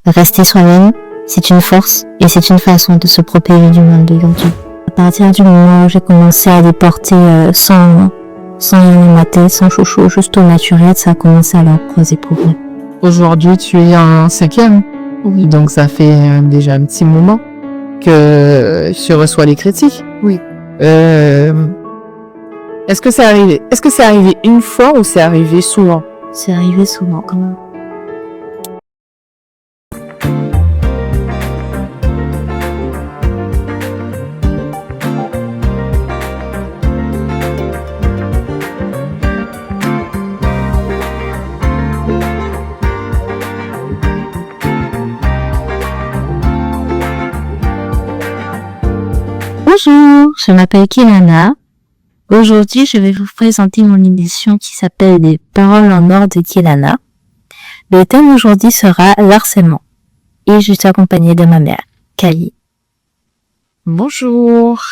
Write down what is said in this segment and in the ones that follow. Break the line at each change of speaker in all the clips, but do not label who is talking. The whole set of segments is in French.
Rester soi-même, c'est une force et c'est une façon de se protéger du monde aujourd'hui. À partir du moment où j'ai commencé à les porter sans rien mater, sans chouchou, juste au naturel, ça a commencé à leur poser problème.
Aujourd'hui, tu es en 5e.
Oui.
Donc, ça fait déjà un petit moment que tu reçois les critiques.
Oui.
Est-ce que c'est arrivé une fois ou c'est arrivé souvent?
C'est arrivé souvent quand même. Bonjour, je m'appelle Kelana. Aujourd'hui, je vais vous présenter mon émission qui s'appelle Les paroles en or de Kelana. Le thème aujourd'hui sera l'harcèlement. Et je suis accompagnée de ma mère, Kali.
Bonjour.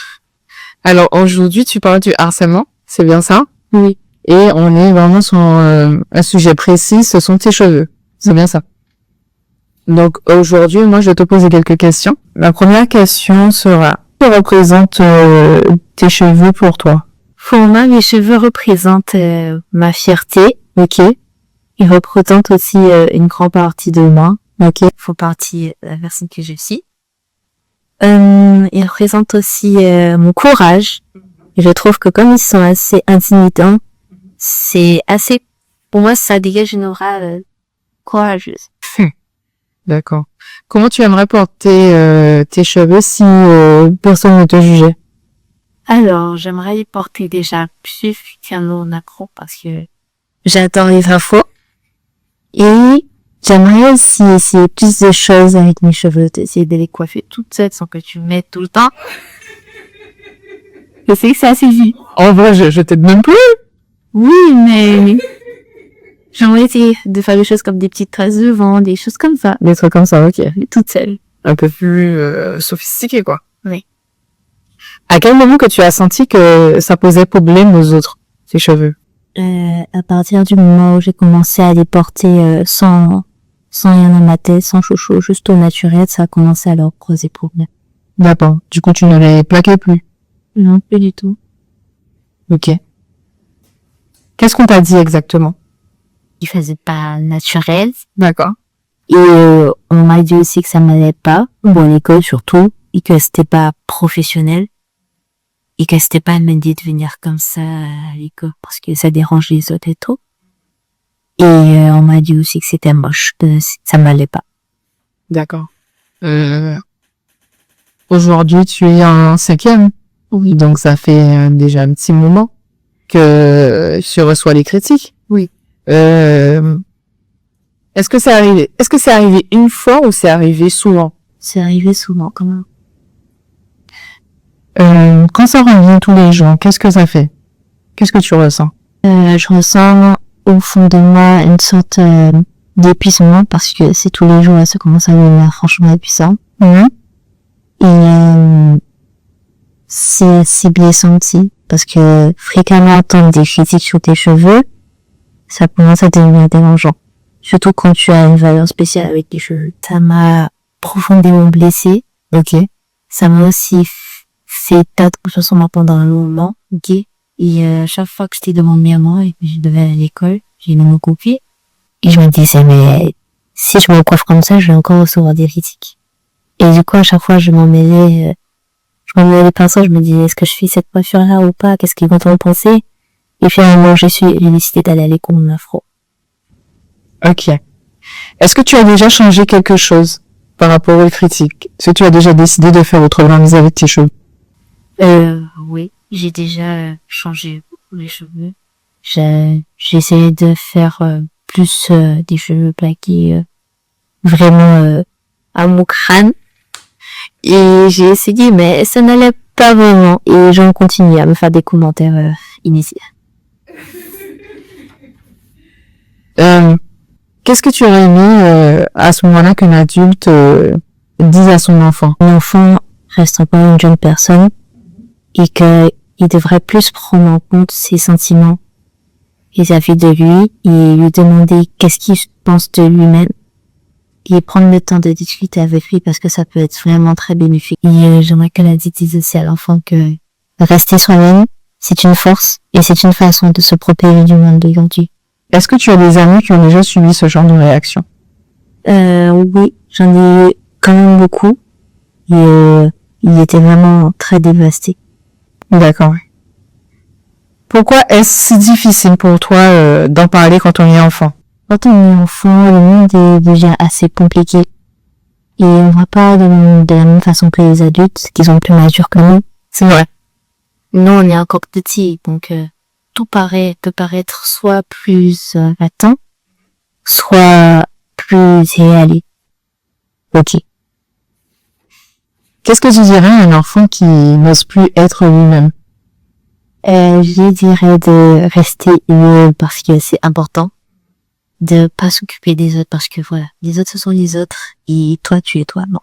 Alors, aujourd'hui, tu parles du harcèlement, c'est bien ça?
Oui.
Et on est vraiment sur un sujet précis, ce sont tes cheveux. C'est bien ça. Donc, aujourd'hui, moi, je vais te poser quelques questions. La première question sera, que représentent tes cheveux pour toi?
Pour moi, mes cheveux représentent ma fierté.
Ok.
Ils représentent aussi une grande partie de moi.
Ok.
Ils font partie de la personne que je suis. Ils représentent aussi mon courage. Et je trouve que comme ils sont assez intimidants, c'est assez, pour moi, ça dégage une aura courageuse.
D'accord. Comment tu aimerais porter tes cheveux si personne ne te jugeait?
Alors, j'aimerais les porter déjà plus qu'un accro parce que j'adore les infos. Et j'aimerais aussi essayer plus de choses avec mes cheveux, d'essayer de les coiffer toutes seules sans que tu mettes tout le temps. Je sais que c'est assez vite.
En vrai, je t'aide même plus.
Oui, mais j'aimerais essayer de faire des choses comme des petites traces de vent, des choses comme ça.
Des trucs comme ça, ok.
Toutes seules.
Un peu plus sophistiqué, quoi.
Oui.
À quel moment que tu as senti que ça posait problème aux autres, tes cheveux?
À partir du moment où j'ai commencé à les porter sans rien à mater, sans chouchou, juste au naturel, ça a commencé à leur poser problème.
D'accord. Du coup, tu ne les plaquais plus?
Non, plus du tout.
Ok. Qu'est-ce qu'on t'a dit exactement?
Ils faisaient pas naturel.
D'accord.
Et on m'a dit aussi que ça m'allait pas, ou à l'école surtout, et que c'était pas professionnel, et que c'était pas une idée de venir comme ça à l'école, parce que ça dérange les autres et tout. Et on m'a dit aussi que c'était moche, que ça m'allait pas.
D'accord. Aujourd'hui, tu es en 5e.
Oui.
Donc, ça fait déjà un petit moment que tu reçois les critiques.
Oui.
Est-ce que c'est arrivé une fois ou c'est arrivé souvent?
C'est arrivé souvent, quand même.
Quand ça revient tous les jours, qu'est-ce que ça fait? Qu'est-ce que tu ressens?
Je ressens au fond de moi une sorte d'épuisement parce que c'est tous les jours, ça commence à devenir franchement épuisant. Et c'est blessant aussi parce que fréquemment entendre des critiques sur tes cheveux, ça commence à devenir dérangeant. Surtout quand tu as une valeur spéciale avec tes cheveux. Ça m'a profondément blessée.
Ok.
Ça m'a aussi fait perdre confiance en moi pendant un long moment. Ok. Et chaque fois que j'étais devant mon miroir et que je devais aller à l'école, j'ai mis mon copier. Et je me disais, mais si je me coiffe comme ça, je vais encore recevoir des critiques. Et du coup, à chaque fois, je m'en mêlais les pinceaux, je me disais, est-ce que je fais cette coiffure-là ou pas? Qu'est-ce qu'ils vont en penser? Et finalement, j'ai décidé d'aller à l'école en afro.
Ok. Est-ce que tu as déjà changé quelque chose par rapport aux critiques? Est-ce que tu as déjà décidé de faire autrement vis-à-vis de tes cheveux?
Oui, j'ai déjà changé les cheveux. J'ai essayé de faire plus des cheveux plaqués vraiment à mon crâne. Et j'ai essayé, mais ça n'allait pas vraiment. Et j'en continue à me faire des commentaires inutiles.
Qu'est-ce que tu aurais aimé à ce moment-là qu'un adulte dise à son enfant?
Un enfant reste encore une jeune personne et qu'il devrait plus prendre en compte ses sentiments vis-à-vis de lui et lui demander qu'est-ce qu'il pense de lui-même et prendre le temps de discuter avec lui parce que ça peut être vraiment très bénéfique. Et j'aimerais que la dise aussi à l'enfant que rester soi-même, c'est une force et c'est une façon de se protéger du monde d'aujourd'hui.
Est-ce que tu as des amis qui ont déjà subi ce genre de réaction?
Oui, j'en ai quand même beaucoup et ils étaient vraiment très dévastés.
D'accord. Pourquoi est-ce si difficile pour toi d'en parler quand on est enfant?
Quand on est enfant, le monde est déjà assez compliqué et on voit pas le monde de la même façon que les adultes qui sont plus matures que nous.
C'est vrai.
Nous, on est encore petits, donc tout peut paraître soit plus latent, soit plus réaliste. Ok.
Qu'est-ce que tu dirais à un enfant qui n'ose plus être lui-même?
Je dirais de rester heureux parce que c'est important, de pas s'occuper des autres parce que voilà, les autres ce sont les autres et toi tu es toi, non.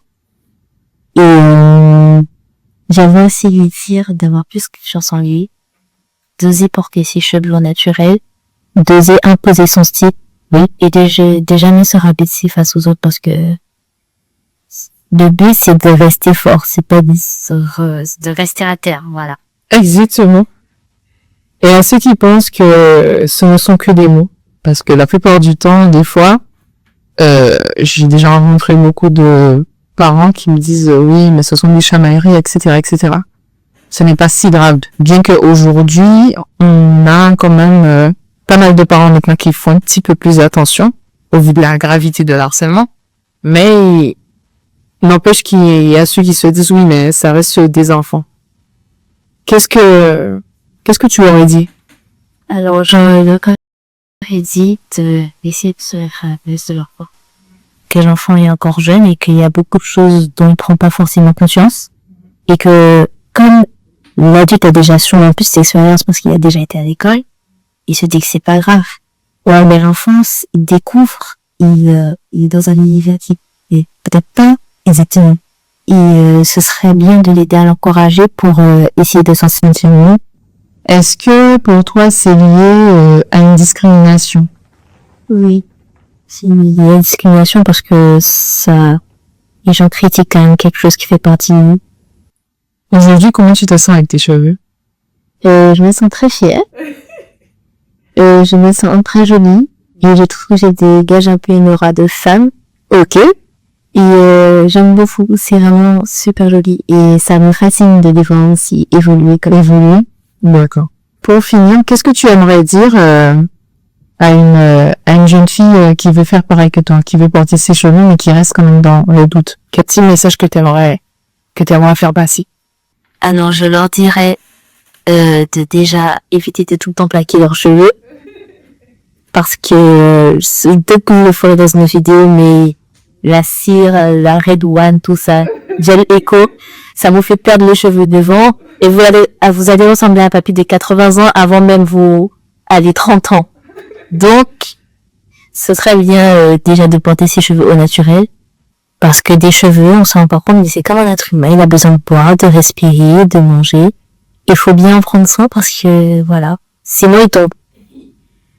Et j'avais aussi lui dire d'avoir plus confiance en lui, d'oser porter ses cheveux au naturel, d'oser imposer son style, oui, et de jamais se rabaisser face aux autres parce que le but c'est de rester fort, c'est pas de rester à terre, voilà.
Exactement. Et à ceux qui pensent que ce ne sont que des mots, parce que la plupart du temps, des fois, j'ai déjà rencontré beaucoup de parents qui me disent oui, mais ce sont des chamailleries, etc., etc. Ce n'est pas si grave. Bien qu'aujourd'hui, on a quand même pas mal de parents maintenant qui font un petit peu plus attention au vu de la gravité de l'harcèlement. Mais n'empêche qu'il y a ceux qui se disent oui, mais ça reste des enfants. Qu'est-ce que tu aurais dit?
Alors, j'aurais dit de laisser se rabaisser de leur part. Que l'enfant est encore jeune et qu'il y a beaucoup de choses dont il prend pas forcément conscience. Et que, comme l'adulte a déjà sûrement plus d'expérience parce qu'il a déjà été à l'école, il se dit que c'est pas grave. Ouais, mais l'enfance, il découvre, il est dans un univers qui est peut-être pas exactement. Et ce serait bien de l'aider à l'encourager pour essayer de s'en sortir mieux.
Est-ce que pour toi c'est lié à une discrimination?
Oui, c'est une discrimination parce que ça, les gens critiquent quand même quelque chose qui fait partie de nous.
Aujourd'hui, comment tu te sens avec tes cheveux?
Je me sens très fière. Je me sens très jolie. Et je trouve que j'ai des gages un peu une aura de femme.
Ok.
Et j'aime beaucoup. C'est vraiment super joli. Et ça me fascine de les voir aussi évoluer comme évoluer.
D'accord. Pour finir, qu'est-ce que tu aimerais dire à une jeune fille qui veut faire pareil que toi, qui veut porter ses cheveux mais qui reste quand même dans le doute? Quel petit message que tu aimerais faire passer?
Alors je leur dirais de déjà éviter de tout le temps plaquer leurs cheveux parce que peut-être que je le ferai dans une vidéo, mais la cire, la Red One, tout ça, gel éco, ça vous fait perdre les cheveux devant et vous allez ressembler à un papy de 80 ans avant même vous aller 30 ans. Donc, ce serait bien déjà de porter ses cheveux au naturel parce que des cheveux, on s'en rend pas compte, mais c'est comme un être humain, il a besoin de boire, de respirer, de manger. Il faut bien en prendre soin parce que, voilà, sinon il tombe.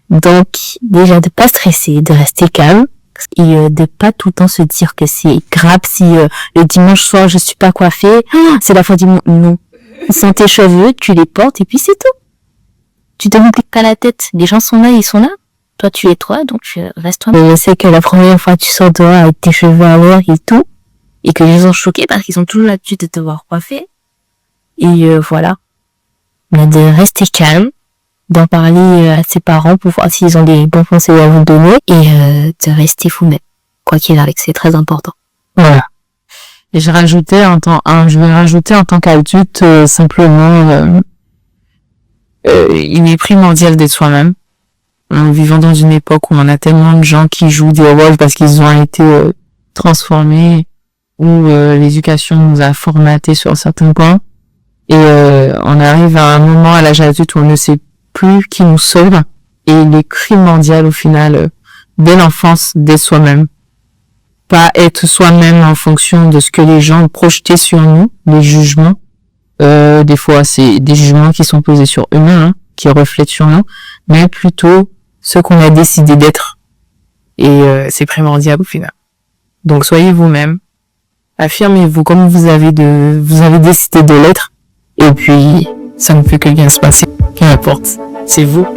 Donc, déjà de pas stresser, de rester calme et de pas tout le temps se dire que c'est grave si le dimanche soir je suis pas coiffée, c'est la faute du monde. Non. Sans tes cheveux, tu les portes et puis c'est tout. Tu te compliques pas la tête. Les gens sont là, ils sont là. Toi, tu es toi, donc tu restes toi. Mais je sais que la première fois tu sors dehors avec tes cheveux à l'heure et tout, et que les gens sont choqués parce qu'ils ont toujours l'habitude de te voir coiffée. Et voilà. Mais de rester calme, d'en parler à ses parents pour voir s'ils ont des bons conseils à vous donner et de rester vous-même. Quoi qu'il arrive, c'est très important.
Voilà. Et je vais rajouter en tant qu'adulte simplement il est primordial d'être soi-même. En vivant dans une époque où on a tellement de gens qui jouent des rôles parce qu'ils ont été transformés, où l'éducation nous a formatés sur certains points, et on arrive à un moment à l'âge adulte où on ne sait plus qui nous sauve, et il est primordial au final dès l'enfance d'être soi-même. Pas être soi-même en fonction de ce que les gens ont projeté sur nous, les jugements. Des fois c'est des jugements qui sont posés sur eux-mêmes, qui reflètent sur nous, mais plutôt ce qu'on a décidé d'être. Et c'est primordial au final. Donc soyez vous-même. Affirmez-vous comme vous avez décidé de l'être. Et puis, ça ne peut que bien se passer. Peu importe. C'est vous.